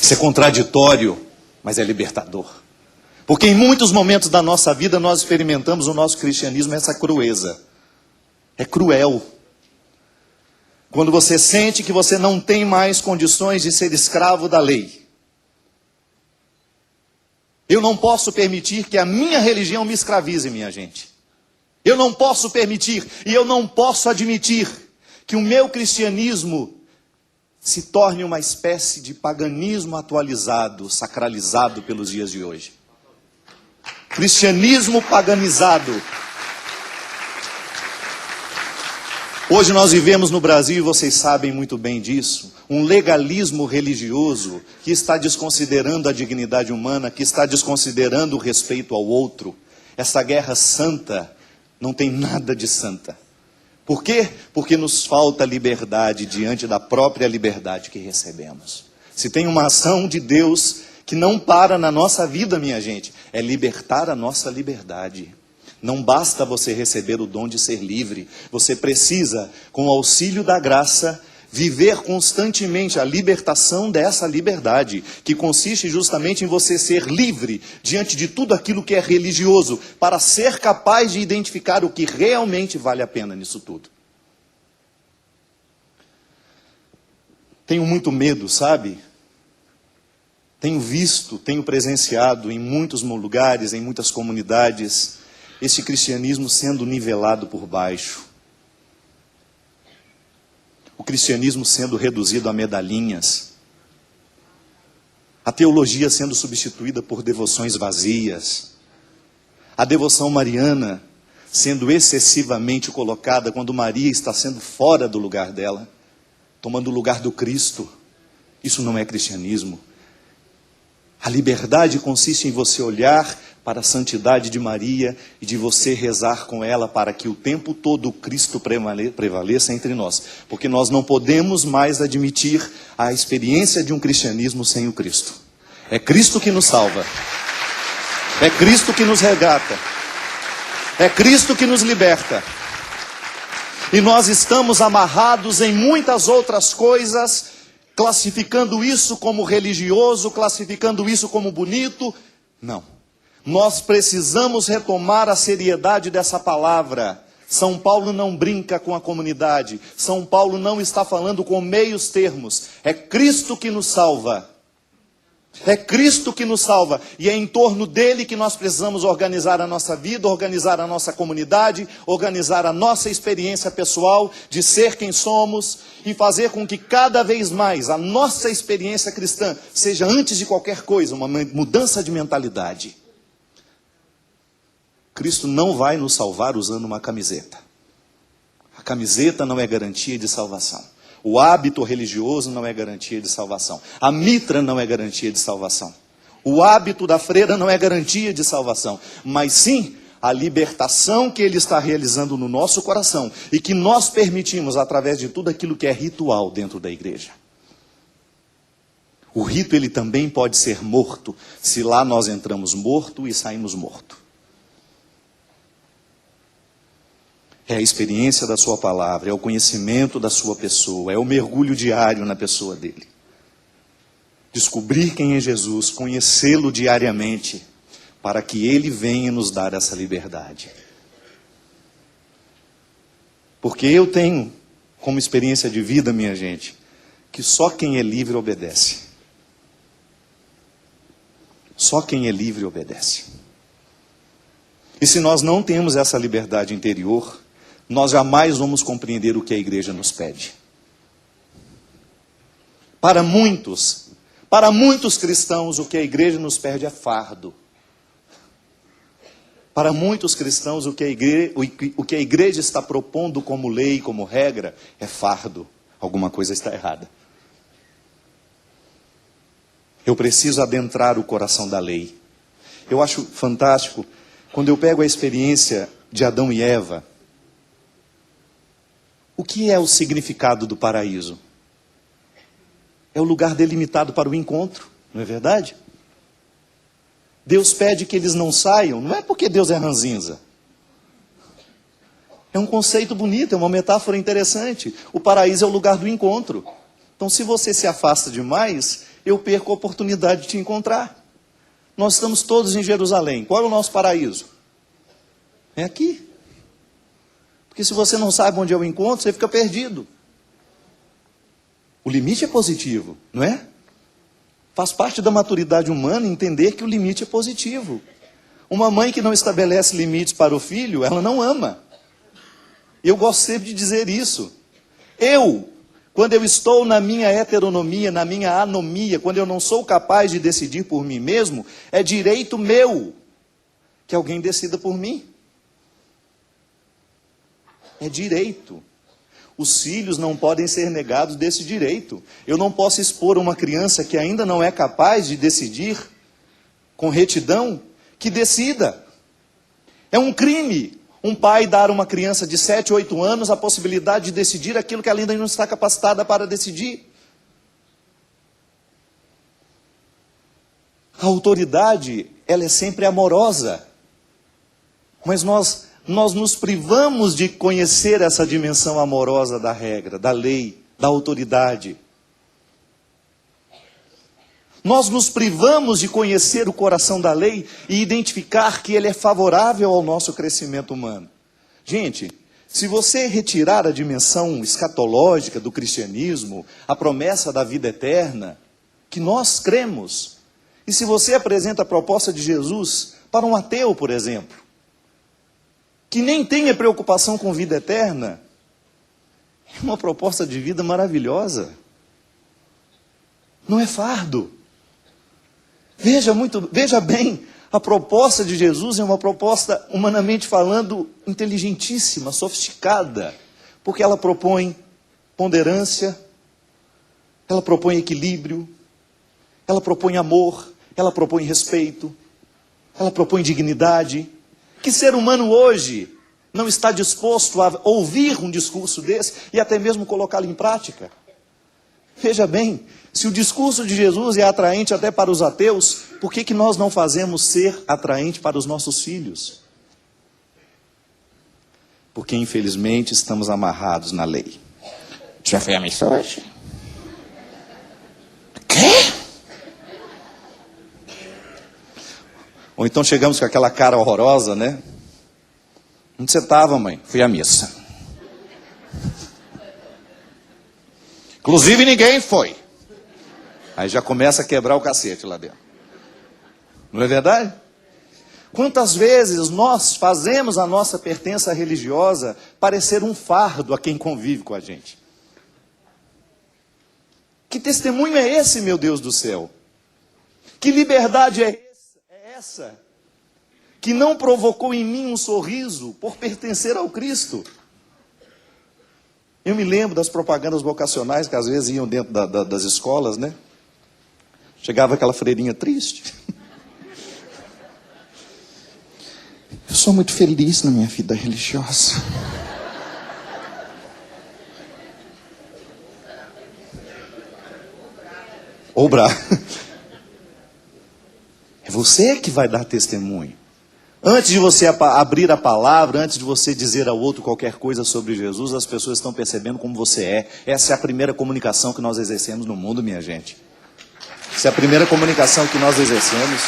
Isso é contraditório, mas é libertador. Porque em muitos momentos da nossa vida nós experimentamos o nosso cristianismo essa crueza. É cruel. Quando você sente que você não tem mais condições de ser escravo da lei. Eu não posso permitir que a minha religião me escravize, minha gente. Eu não posso permitir e eu não posso admitir que o meu cristianismo se torne uma espécie de paganismo atualizado, sacralizado pelos dias de hoje. Cristianismo paganizado. Hoje nós vivemos no Brasil, e vocês sabem muito bem disso, um legalismo religioso que está desconsiderando a dignidade humana, que está desconsiderando o respeito ao outro. Essa guerra santa não tem nada de santa. Por quê? Porque nos falta liberdade diante da própria liberdade que recebemos. Se tem uma ação de Deus que não para na nossa vida, minha gente, é libertar a nossa liberdade. Não basta você receber o dom de ser livre, você precisa, com o auxílio da graça, viver constantemente a libertação dessa liberdade, que consiste justamente em você ser livre diante de tudo aquilo que é religioso, para ser capaz de identificar o que realmente vale a pena nisso tudo. Tenho muito medo, sabe? Tenho visto, tenho presenciado em muitos lugares, em muitas comunidades, esse cristianismo sendo nivelado por baixo. O cristianismo sendo reduzido a medalhinhas. A teologia sendo substituída por devoções vazias. A devoção mariana sendo excessivamente colocada quando Maria está sendo fora do lugar dela, tomando o lugar do Cristo. Isso não é cristianismo. A liberdade consiste em você olhar para a santidade de Maria e de você rezar com ela para que o tempo todo o Cristo prevaleça entre nós. Porque nós não podemos mais admitir a experiência de um cristianismo sem o Cristo. É Cristo que nos salva. É Cristo que nos resgata. É Cristo que nos liberta. E nós estamos amarrados em muitas outras coisas, classificando isso como religioso, classificando isso como bonito. Não. Nós precisamos retomar a seriedade dessa palavra. São Paulo não brinca com a comunidade. São Paulo não está falando com meios termos. É Cristo que nos salva. É Cristo que nos salva. E é em torno dele que nós precisamos organizar a nossa vida, organizar a nossa comunidade, organizar a nossa experiência pessoal de ser quem somos e fazer com que cada vez mais a nossa experiência cristã seja, antes de qualquer coisa, uma mudança de mentalidade. Cristo não vai nos salvar usando uma camiseta. A camiseta não é garantia de salvação. O hábito religioso não é garantia de salvação. A mitra não é garantia de salvação. O hábito da freira não é garantia de salvação. Mas sim, a libertação que Ele está realizando no nosso coração e que nós permitimos através de tudo aquilo que é ritual dentro da igreja. O rito, ele também pode ser morto, se lá nós entramos morto e saímos morto. É a experiência da sua palavra, é o conhecimento da sua pessoa, é o mergulho diário na pessoa dele. Descobrir quem é Jesus, conhecê-lo diariamente, para que ele venha nos dar essa liberdade. Porque eu tenho como experiência de vida, minha gente, que só quem é livre obedece. Só quem é livre obedece. E se nós não temos essa liberdade interior, nós jamais vamos compreender o que a igreja nos pede. Para muitos cristãos, o que a igreja nos pede é fardo. Para muitos cristãos, o que a igreja está propondo como lei, como regra, é fardo. Alguma coisa está errada. Eu preciso adentrar o coração da lei. Eu acho fantástico, quando eu pego a experiência de Adão e Eva. O que é o significado do paraíso? É o lugar delimitado para o encontro, não é verdade? Deus pede que eles não saiam, não é porque Deus é ranzinza. É um conceito bonito, é uma metáfora interessante. O paraíso é o lugar do encontro. Então, se você se afasta demais, eu perco a oportunidade de te encontrar. Nós estamos todos em Jerusalém. Qual é o nosso paraíso? É aqui. Porque se você não sabe onde é o encontro, você fica perdido. O limite é positivo, não é? Faz parte da maturidade humana entender que o limite é positivo. Uma mãe que não estabelece limites para o filho, ela não ama. Eu gosto sempre de dizer isso. Quando eu estou na minha heteronomia, na minha anomia, quando eu não sou capaz de decidir por mim mesmo, é direito meu que alguém decida por mim. É direito. Os filhos não podem ser negados desse direito. Eu não posso expor uma criança que ainda não é capaz de decidir com retidão, que decida. É um crime um pai dar a uma criança de 7, 8 anos a possibilidade de decidir aquilo que ela ainda não está capacitada para decidir. A autoridade, ela é sempre amorosa. Mas nós nos privamos de conhecer essa dimensão amorosa da regra, da lei, da autoridade. Nós nos privamos de conhecer o coração da lei e identificar que ele é favorável ao nosso crescimento humano. Gente, se você retirar a dimensão escatológica do cristianismo, a promessa da vida eterna, que nós cremos, e se você apresenta a proposta de Jesus para um ateu, por exemplo, que nem tenha preocupação com vida eterna, é uma proposta de vida maravilhosa. Não é fardo. Veja bem, a proposta de Jesus é uma proposta, humanamente falando, inteligentíssima, sofisticada, porque ela propõe ponderância, ela propõe equilíbrio, ela propõe amor, ela propõe respeito, ela propõe dignidade. Que ser humano hoje não está disposto a ouvir um discurso desse e até mesmo colocá-lo em prática? Veja bem, se o discurso de Jesus é atraente até para os ateus, por que nós não fazemos ser atraente para os nossos filhos? Porque infelizmente estamos amarrados na lei. Já foi a missa hoje? Quê? Ou então chegamos com aquela cara horrorosa, né? Onde você estava, mãe? Fui à missa. Inclusive ninguém foi. Aí já começa a quebrar o cacete lá dentro. Não é verdade? Quantas vezes nós fazemos a nossa pertença religiosa parecer um fardo a quem convive com a gente? Que testemunho é esse, meu Deus do céu? Que liberdade é essa? Que não provocou em mim um sorriso por pertencer ao Cristo? Eu me lembro das propagandas vocacionais que às vezes iam dentro das escolas, né? Chegava aquela freirinha triste. Eu sou muito feliz na minha vida religiosa. Ou bravo. É você que vai dar testemunho. Antes de você abrir a palavra, antes de você dizer ao outro qualquer coisa sobre Jesus, as pessoas estão percebendo como você é. Essa é a primeira comunicação que nós exercemos no mundo, minha gente. Essa é a primeira comunicação que nós exercemos.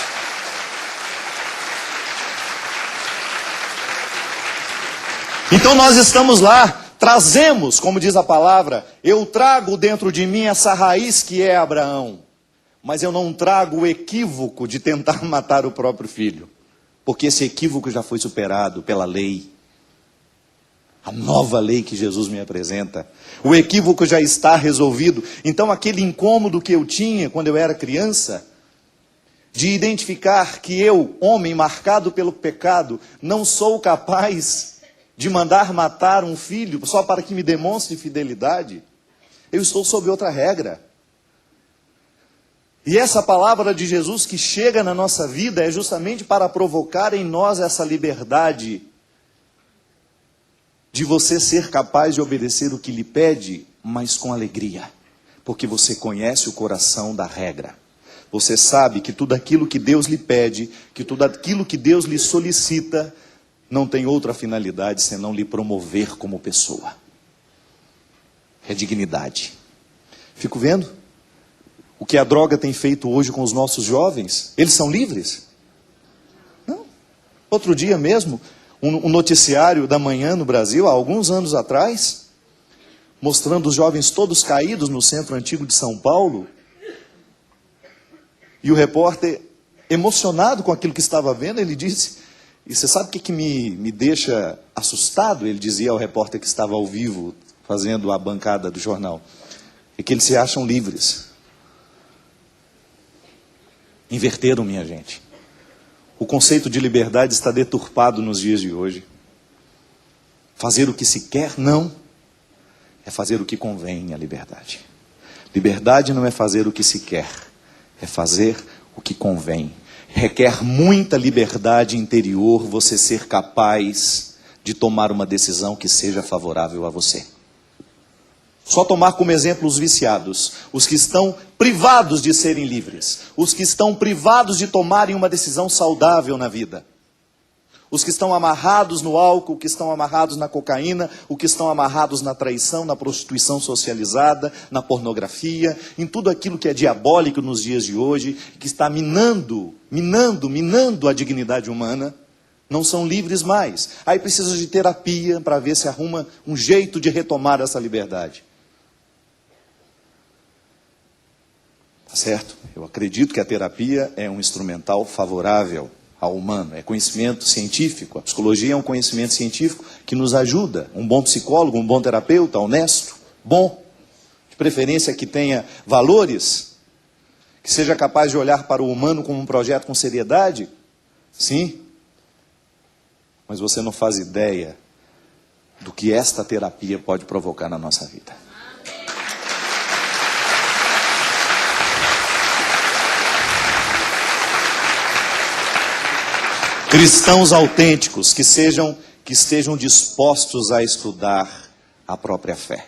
Então nós estamos lá, trazemos, como diz a palavra, eu trago dentro de mim essa raiz que é Abraão. Mas eu não trago o equívoco de tentar matar o próprio filho. Porque esse equívoco já foi superado pela lei. A nova lei que Jesus me apresenta. O equívoco já está resolvido. Então aquele incômodo que eu tinha quando eu era criança, de identificar que eu, homem marcado pelo pecado, não sou capaz de mandar matar um filho só para que me demonstre fidelidade, eu estou sob outra regra. E essa palavra de Jesus que chega na nossa vida é justamente para provocar em nós essa liberdade de você ser capaz de obedecer o que lhe pede, mas com alegria, porque você conhece o coração da regra. Você sabe que tudo aquilo que Deus lhe pede, que tudo aquilo que Deus lhe solicita, não tem outra finalidade senão lhe promover como pessoa. É dignidade. Fico vendo o que a droga tem feito hoje com os nossos jovens? Eles são livres? Não. Outro dia mesmo, um noticiário da manhã no Brasil, há alguns anos atrás, mostrando os jovens todos caídos no centro antigo de São Paulo, e o repórter, emocionado com aquilo que estava vendo, ele disse, e você sabe o que me deixa assustado? Ele dizia ao repórter que estava ao vivo, fazendo a bancada do jornal, é que eles se acham livres. Inverteram, minha gente. O conceito de liberdade está deturpado nos dias de hoje. Fazer o que se quer, não. É fazer o que convém à liberdade. Liberdade não é fazer o que se quer, é fazer o que convém. Requer muita liberdade interior você ser capaz de tomar uma decisão que seja favorável a você. Só tomar como exemplo os viciados, os que estão privados de serem livres, os que estão privados de tomarem uma decisão saudável na vida. Os que estão amarrados no álcool, que estão amarrados na cocaína, os que estão amarrados na traição, na prostituição socializada, na pornografia, em tudo aquilo que é diabólico nos dias de hoje, que está minando a dignidade humana, não são livres mais. Aí precisa de terapia para ver se arruma um jeito de retomar essa liberdade. Tá certo? Eu acredito que a terapia é um instrumental favorável ao humano, é conhecimento científico, a psicologia é um conhecimento científico que nos ajuda, um bom psicólogo, um bom terapeuta, honesto, bom, de preferência que tenha valores, que seja capaz de olhar para o humano como um projeto com seriedade, sim, mas você não faz ideia do que esta terapia pode provocar na nossa vida. Cristãos autênticos que estejam dispostos a estudar a própria fé.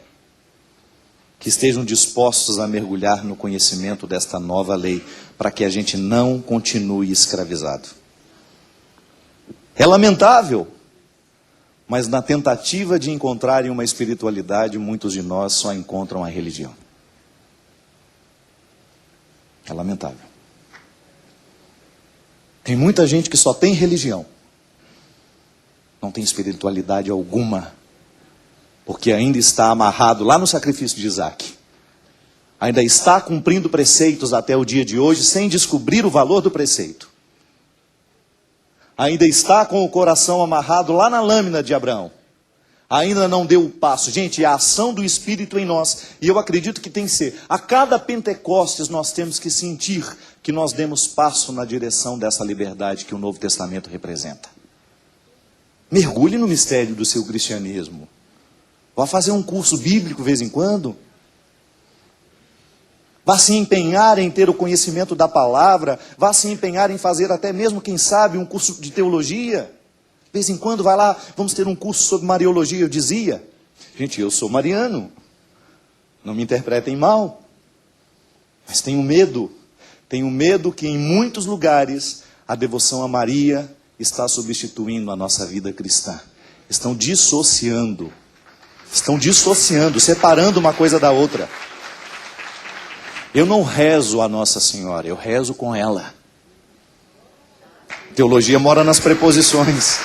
Que estejam dispostos a mergulhar no conhecimento desta nova lei, para que a gente não continue escravizado. É lamentável, mas na tentativa de encontrarem uma espiritualidade, muitos de nós só encontram a religião. É lamentável. Tem muita gente que só tem religião, não tem espiritualidade alguma, porque ainda está amarrado lá no sacrifício de Isaac. Ainda está cumprindo preceitos até o dia de hoje, sem descobrir o valor do preceito. Ainda está com o coração amarrado lá na lâmina de Abraão. Ainda não deu o passo. Gente, é a ação do Espírito em nós. E eu acredito que tem que ser. A cada Pentecostes nós temos que sentir que nós demos passo na direção dessa liberdade que o Novo Testamento representa. Mergulhe no mistério do seu cristianismo. Vá fazer um curso bíblico de vez em quando. Vá se empenhar em ter o conhecimento da palavra. Vá se empenhar em fazer até mesmo, quem sabe, um curso de teologia. De vez em quando vai lá, vamos ter um curso sobre Mariologia. Eu dizia, gente, eu sou mariano, não me interpretem mal, mas tenho medo que em muitos lugares a devoção a Maria está substituindo a nossa vida cristã. Estão dissociando, separando uma coisa da outra. Eu não rezo a Nossa Senhora, eu rezo com ela. Teologia mora nas preposições.